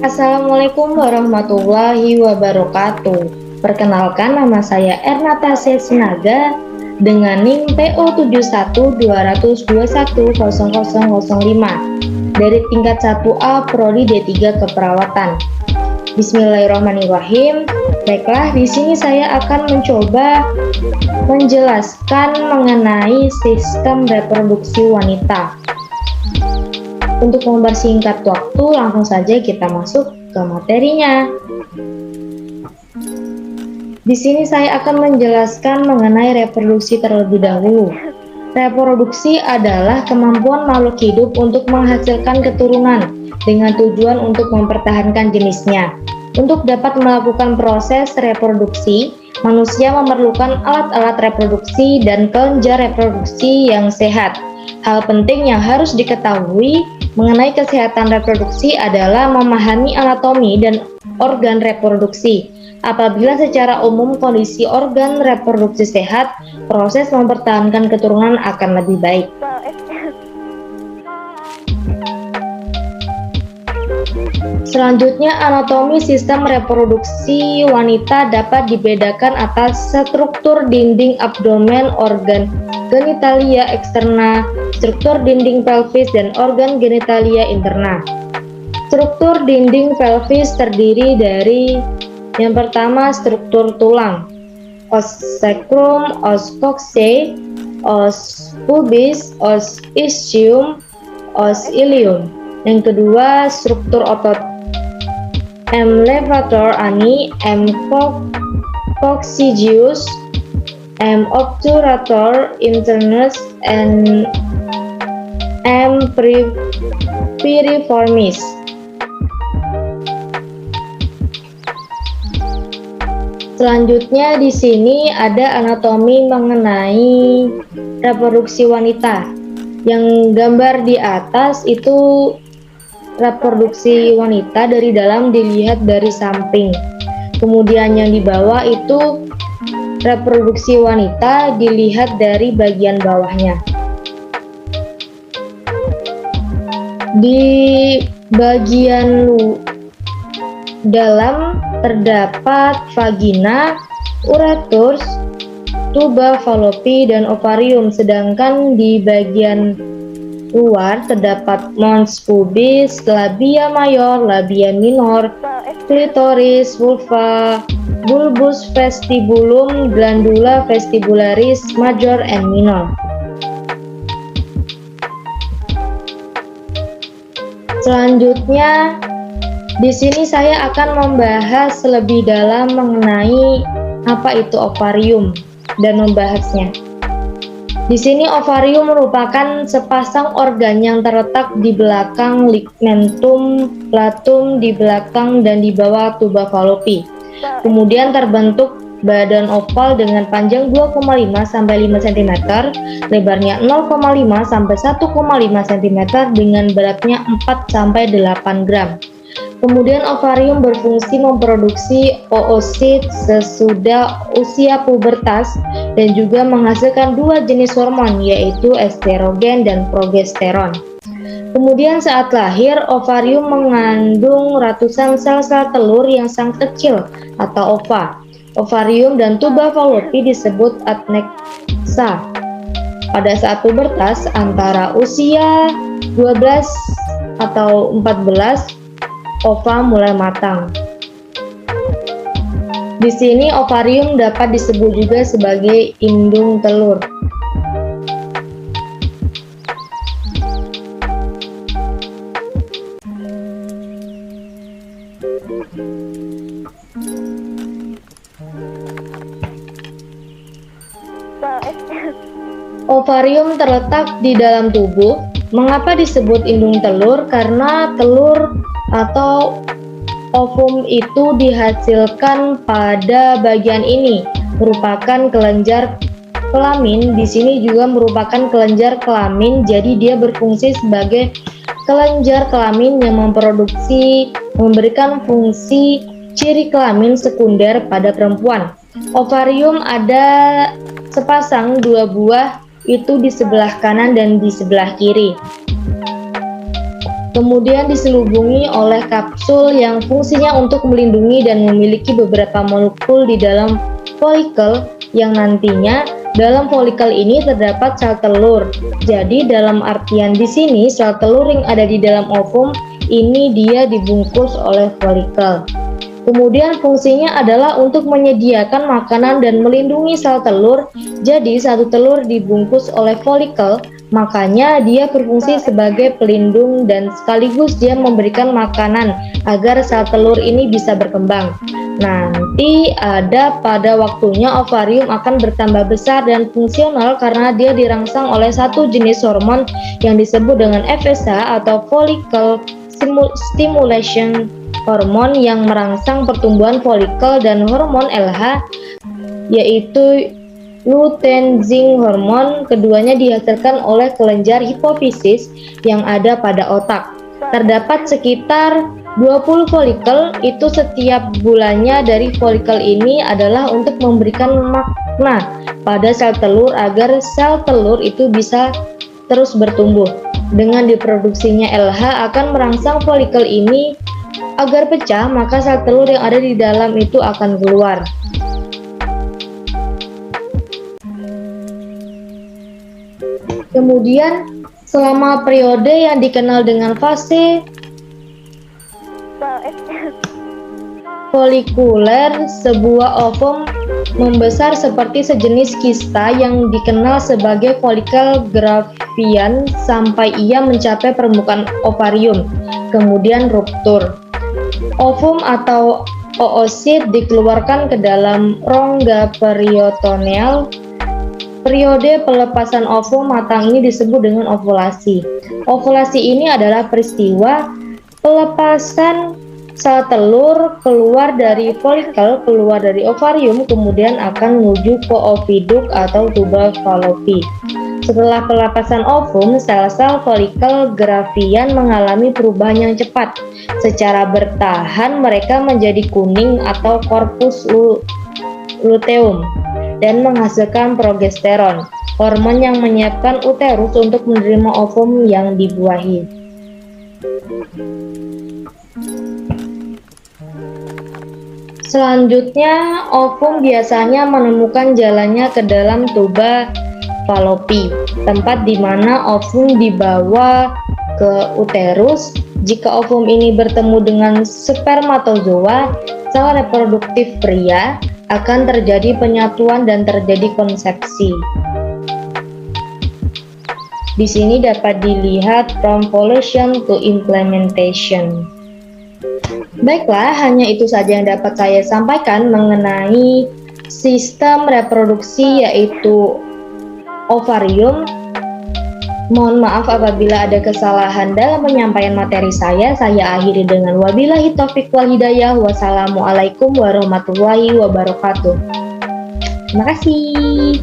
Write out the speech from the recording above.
Assalamualaikum warahmatullahi wabarakatuh. Perkenalkan, nama saya Ernatasia Sinaga dengan NIM PO7120210005 dari tingkat 1A Prodi D3 Keperawatan. Bismillahirrahmanirrahim. Baiklah, di sini saya akan mencoba menjelaskan mengenai sistem reproduksi wanita. Untuk mempersingkat waktu, langsung saja kita masuk ke materinya. Di sini saya akan menjelaskan mengenai reproduksi terlebih dahulu. Reproduksi adalah kemampuan makhluk hidup untuk menghasilkan keturunan dengan tujuan untuk mempertahankan jenisnya. Untuk dapat melakukan proses reproduksi, manusia memerlukan alat-alat reproduksi dan kelenjar reproduksi yang sehat. Hal penting yang harus diketahui mengenai kesehatan reproduksi adalah memahami anatomi dan organ reproduksi. Apabila secara umum kondisi organ reproduksi sehat, proses mempertahankan keturunan akan lebih baik. Selanjutnya, anatomi sistem reproduksi wanita dapat dibedakan atas struktur dinding abdomen, organ genitalia eksterna, struktur dinding pelvis, dan organ genitalia interna. Struktur dinding pelvis terdiri dari yang pertama, struktur tulang, os sacrum, os coccyx, os pubis, os ischium, os ilium. Yang kedua, struktur otot, M. levator ani, M. coccygeus, M. obturator internus, and M. piriformis. Selanjutnya di sini ada anatomi mengenai reproduksi wanita. Yang gambar di atas itu reproduksi wanita dari dalam dilihat dari samping. Kemudian yang di bawah itu reproduksi wanita dilihat dari bagian bawahnya. Di bagian dalam terdapat vagina, uretus, tuba fallopi, dan ovarium, sedangkan di bagian luar terdapat mons pubis, labia mayor, labia minor, klitoris, vulva, bulbus vestibulum, glandula vestibularis major and minor. Selanjutnya, di sini saya akan membahas lebih dalam mengenai apa itu ovarium dan membahasnya. Di sini ovarium merupakan sepasang organ yang terletak di belakang ligamentum platum, di belakang dan di bawah tuba fallopi. Kemudian terbentuk badan oval dengan panjang 2,5 sampai 5 cm, lebarnya 0,5 sampai 1,5 cm dengan beratnya 4 sampai 8 gram. Kemudian ovarium berfungsi memproduksi oosit sesudah usia pubertas dan juga menghasilkan dua jenis hormon, yaitu estrogen dan progesteron. Kemudian saat lahir, ovarium mengandung ratusan sel-sel telur yang sangat kecil atau ova. Ovarium dan tuba fallopi disebut adnexa. Pada saat pubertas antara usia 12 atau 14, ova mulai matang. Di sini ovarium dapat disebut juga sebagai indung telur. Ovarium terletak di dalam tubuh. Mengapa disebut indung telur? Karena telur atau ovum itu dihasilkan pada bagian ini, merupakan kelenjar kelamin. Di sini juga merupakan kelenjar kelamin, jadi dia berfungsi sebagai kelenjar kelamin yang memberikan fungsi ciri kelamin sekunder pada perempuan. Ovarium ada sepasang, 2 buah, itu di sebelah kanan dan di sebelah kiri. kemudian diselubungi oleh kapsul yang fungsinya untuk melindungi dan memiliki beberapa molekul di dalam folikel, yang nantinya dalam folikel ini terdapat sel telur. Jadi dalam artian di sini sel telur yang ada di dalam ovum ini dia dibungkus oleh folikel. Kemudian fungsinya adalah untuk menyediakan makanan dan melindungi sel telur. Jadi satu telur dibungkus oleh folikel, makanya dia berfungsi sebagai pelindung dan sekaligus dia memberikan makanan agar sel telur ini bisa berkembang. Nanti ada pada waktunya ovarium akan bertambah besar dan fungsional karena dia dirangsang oleh satu jenis hormon yang disebut dengan FSH atau follicle stimulation hormon yang merangsang pertumbuhan folikel, dan hormon LH yaitu luteinizing hormon. Keduanya dihasilkan oleh kelenjar hipofisis yang ada pada otak. Terdapat sekitar 20 folikel, itu setiap bulannya dari folikel ini adalah untuk memberikan makna pada sel telur agar sel telur itu bisa terus bertumbuh. Dengan diproduksinya LH akan merangsang folikel ini agar pecah, maka sel telur yang ada di dalam itu akan keluar. Kemudian selama periode yang dikenal dengan fase folikuler, sebuah ovum membesar seperti sejenis kista yang dikenal sebagai folikel gravian sampai ia mencapai permukaan ovarium, kemudian ruptur. Ovum atau oosit dikeluarkan ke dalam rongga periotoneal. Periode pelepasan ovum matang ini disebut dengan ovulasi. Ovulasi ini adalah peristiwa pelepasan sel telur keluar dari folikel, keluar dari ovarium, kemudian akan menuju ke oviduk atau tuba Fallopi. Setelah pelepasan ovum, sel-sel folikel gravian mengalami perubahan yang cepat. Secara bertahan mereka menjadi kuning atau korpus luteum dan menghasilkan progesteron, hormon yang menyiapkan uterus untuk menerima ovum yang dibuahi. Selanjutnya, ovum biasanya menemukan jalannya ke dalam tuba Fallopi, tempat di mana ovum dibawa ke uterus. Jika ovum ini bertemu dengan spermatozoa, sel reproduktif pria, akan terjadi penyatuan dan terjadi konsepsi. Di sini dapat dilihat from pollution to implementation. Baiklah, hanya itu saja yang dapat saya sampaikan mengenai sistem reproduksi yaitu ovarium. Mohon maaf apabila ada kesalahan dalam penyampaian materi saya. Saya akhiri dengan wabillahi taufiq wal hidayah. Wassalamualaikum warahmatullahi wabarakatuh. Terima kasih.